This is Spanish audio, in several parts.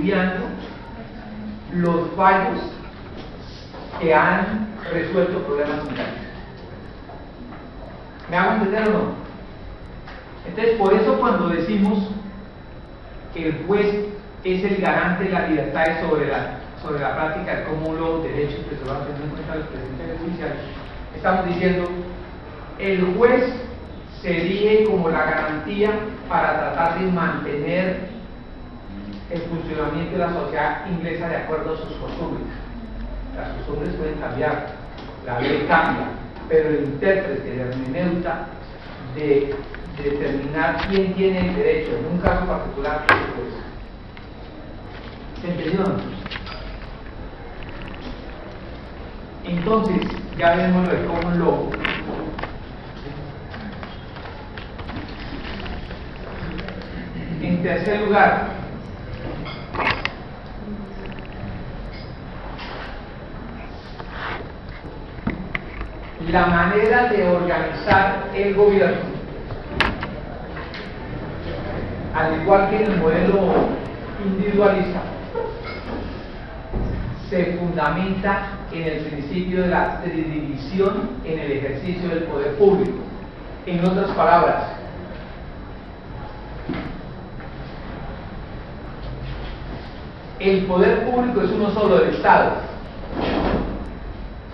estudiando los fallos que han resuelto problemas similares. ¿Me hago entender o no? Entonces, por eso cuando decimos que el juez es el garante de las libertades sobre la práctica de cómo los derechos que se van a tener en cuenta los presidentes judiciales, estamos diciendo el juez se erige como la garantía para tratar de mantener el funcionamiento de la sociedad inglesa de acuerdo a sus costumbres. Las costumbres pueden cambiar, la ley cambia, pero el intérprete, la hermeneuta de determinar quién tiene el derecho en un caso particular es el juez. ¿Se entendió? Entonces, ya vemos lo de common law. En tercer lugar, la manera de organizar el gobierno, al igual que en el modelo individualista, se fundamenta en el principio de la división en el ejercicio del poder público. En otras palabras, el poder público es uno solo del Estado,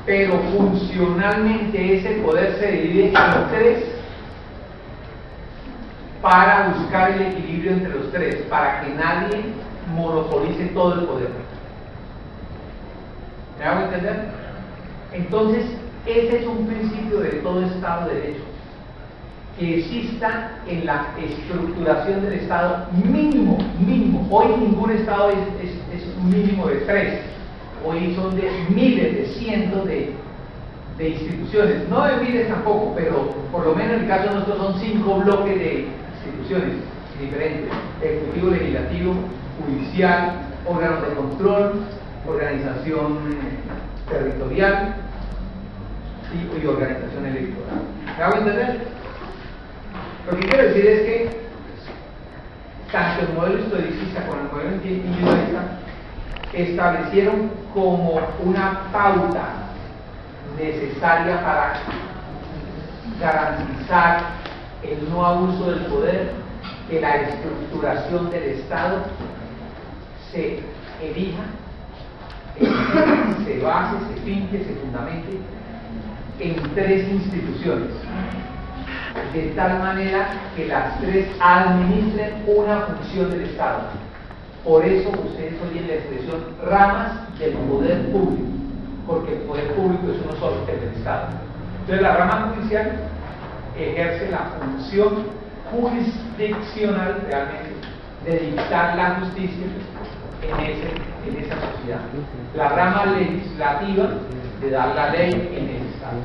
pero funcionalmente ese poder se divide en tres para buscar el equilibrio entre los tres, para que nadie monopolice todo el poder. ¿Me hago entender? Entonces, ese es un principio de todo Estado de Derecho, que exista en la estructuración del Estado mínimo. Hoy ningún Estado es un mínimo de 3. Hoy son de miles, de cientos de instituciones, no de miles tampoco, pero por lo menos en el caso de nosotros son 5 bloques de instituciones diferentes: ejecutivo, legislativo, judicial, órganos de control, organización territorial y organización electoral. ¿Me hago entender? Lo que quiero decir es que tanto el modelo historicista como el modelo individualista establecieron como una pauta necesaria para garantizar el no abuso del poder, que la estructuración del Estado se erija, se base, se finque, se fundamente en 3 instituciones, de tal manera que las 3 administren una función del Estado. Por eso ustedes oyen la expresión ramas del poder público, porque el poder público es uno solo, el del Estado. Entonces la rama judicial ejerce la función jurisdiccional realmente de dictar la justicia en esa sociedad. La rama legislativa de dar la ley en el Estado.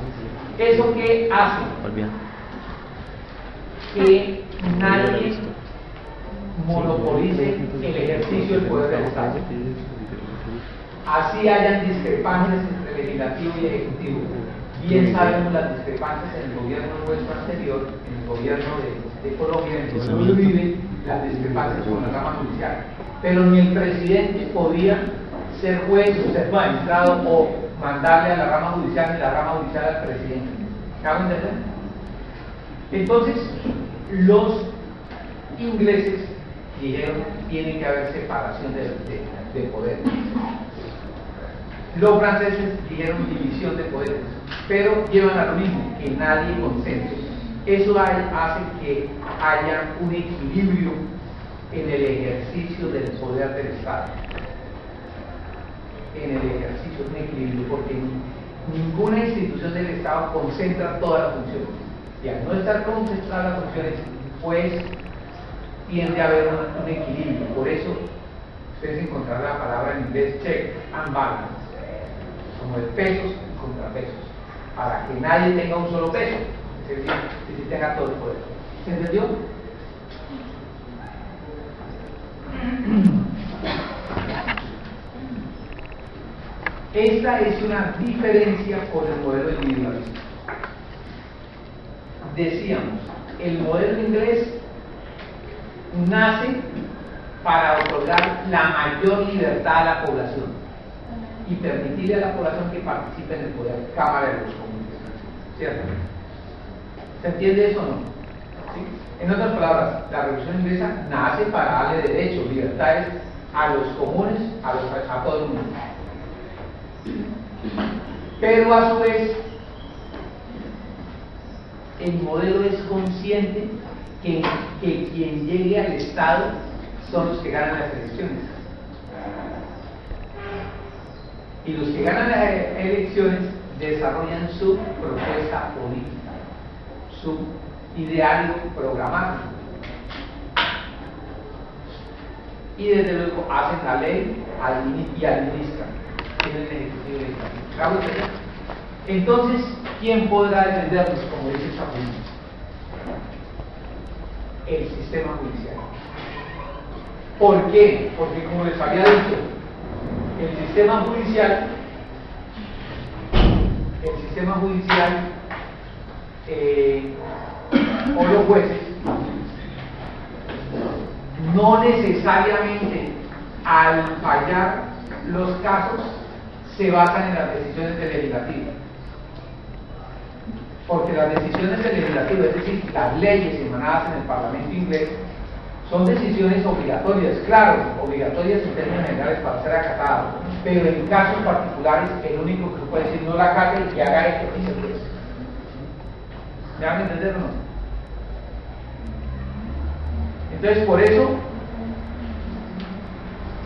¿Eso qué hace? Que nadie monopolice el ejercicio del poder del Estado. Así hayan discrepancias entre legislativo y ejecutivo. Bien sabemos las discrepancias en el gobierno nuestro anterior, en el gobierno de Colombia, en el gobierno de Uribe, las discrepancias con la rama judicial. Pero ni el presidente podía ser juez o ser magistrado o mandarle a la rama judicial ni la rama judicial al presidente. ¿Me hago entender? Entonces, los ingleses dijeron que tiene que haber separación de poderes. Los franceses dijeron división de poderes, pero llevan a lo mismo, que nadie consense. Eso hace que haya un equilibrio en el ejercicio del poder del Estado. En el ejercicio, un equilibrio, porque ninguna institución del Estado concentra todas las funciones. Y al no estar concentradas las funciones, pues tiende a haber un equilibrio. Por eso ustedes encontrarán la palabra en inglés check and balance, como de pesos y contrapesos, para que nadie tenga un solo peso, es decir, que tenga todo el poder. ¿Se entendió? Esta es una diferencia con el modelo individualista. Decíamos, el modelo inglés nace para otorgar la mayor libertad a la población y permitirle a la población que participe en el poder, Cámara de los Comunes, ¿cierto? ¿Se entiende eso o no? ¿Sí? En otras palabras, la Revolución Inglesa nace para darle derechos, libertades a los comunes, a todo el mundo. Pero a su vez, el modelo es consciente que quien llegue al Estado son los que ganan las elecciones. Y los que ganan las elecciones desarrollan su propuesta política, su ideario programático. Y desde luego hacen la ley y administran. Tienen el ejecutivo y el legislativo. Entonces, ¿quién podrá defendernos, como dice esta pregunta? El sistema judicial. ¿Por qué? Porque, como les había dicho, el sistema judicial o los jueces no necesariamente al fallar los casos se basan en las decisiones del legislativo, porque las decisiones del legislativo, es decir, las leyes emanadas en el Parlamento inglés, son decisiones obligatorias, claro, obligatorias en términos generales para ser acatadas, pero en casos particulares el único que se puede decir no la acate y que haga esto y se puede. ¿Me van a entender o no? Entonces, por eso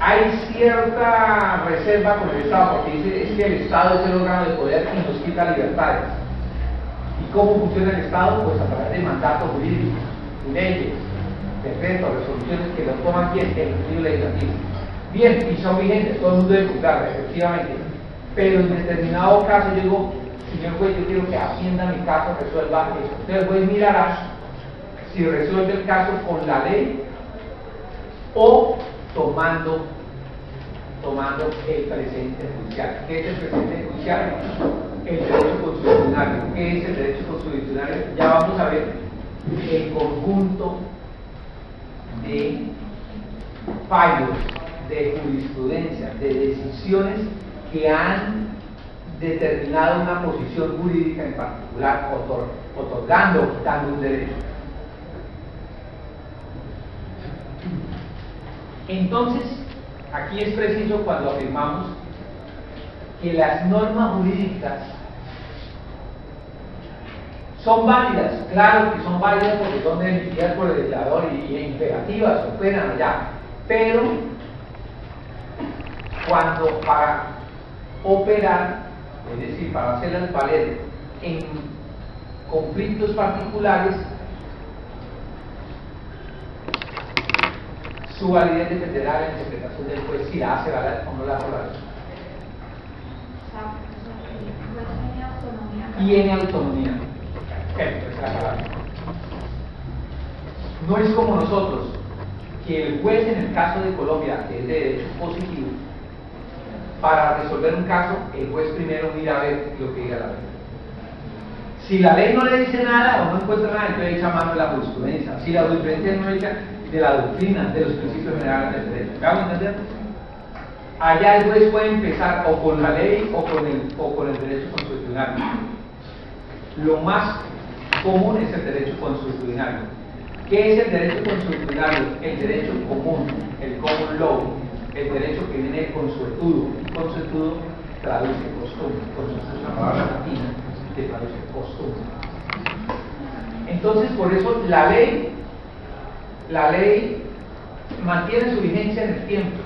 hay cierta reserva con el Estado, porque dice es que el Estado es el órgano de poder y nos quita libertades. ¿Y cómo funciona el Estado? Pues a través de mandatos jurídicos, leyes, decretos, resoluciones que lo toman bien el Ejecutivo Legislativo. Bien, y son vigentes, todo el mundo debe juzgarlas, efectivamente. Pero en determinado caso yo digo, señor juez, yo quiero que atienda mi caso, resuelva eso. Entonces el juez mirará si resuelve el caso con la ley o tomando el precedente judicial. ¿Qué es el precedente judicial? El derecho constitucional. ¿Qué es el derecho constitucional? Ya vamos a ver el conjunto de fallos, de jurisprudencia, de decisiones que han determinado una posición jurídica en particular, otorgando o quitando un derecho. Entonces, aquí es preciso cuando afirmamos que las normas jurídicas son válidas, claro que son válidas porque son emitidas por el legislador y imperativas, operan allá, pero cuando para operar, es decir, para hacerlas valer en conflictos particulares, su validez dependerá de la interpretación del juez si la hace valer o no la hace valer. Tiene autonomía. Esa es la palabra. No es como nosotros, que el juez en el caso de Colombia, que es de derecho positivo, para resolver un caso, el juez primero mira a ver lo que diga la ley. Si la ley no le dice nada o no encuentra nada, entonces echa mano de la jurisprudencia. Si la jurisprudencia no echa de la doctrina, de los principios generales del derecho. ¿Me hago entender? Allá el juez puede empezar o con la ley o con el derecho constitucional. Lo más común es el derecho constitucional. ¿Qué es el derecho constitucional? El derecho común, el common law, el derecho que viene consuetudo. Consuetudo traduce costumbre, consuetudo es una palabra latina que traduce costumbre. Entonces, por eso la ley mantiene su vigencia en el tiempo.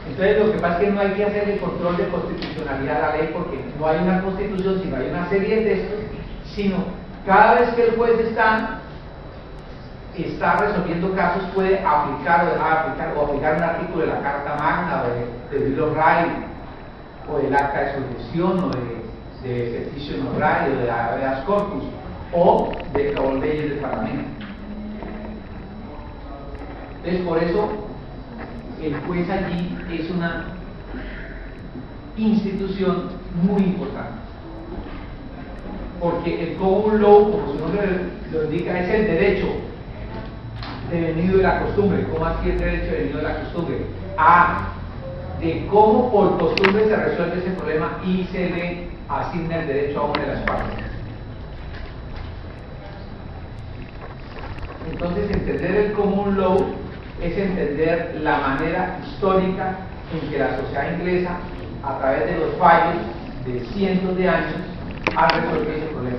Entonces lo que pasa es que no hay que hacer el control de constitucionalidad a la ley porque no hay una constitución, sino hay una serie de textos, sino cada vez que el juez está resolviendo casos puede aplicar o dejar de aplicar, o aplicar un artículo de la Carta Magna o de Bill of Rights o del Acta de Sucesión o de Petition of Right o de la Habeas Corpus o de leyes del Parlamento. Entonces por eso el juez allí es una institución muy importante, porque el common law, como su nombre lo indica, es el derecho de venido de la costumbre. ¿Cómo así el derecho de venido de la costumbre? A, de cómo por costumbre se resuelve ese problema y se le asigna el derecho a una de las partes. Entonces, entender el common law es entender la manera histórica en que la sociedad inglesa, a través de los fallos de cientos de años, ha resuelto ese problema.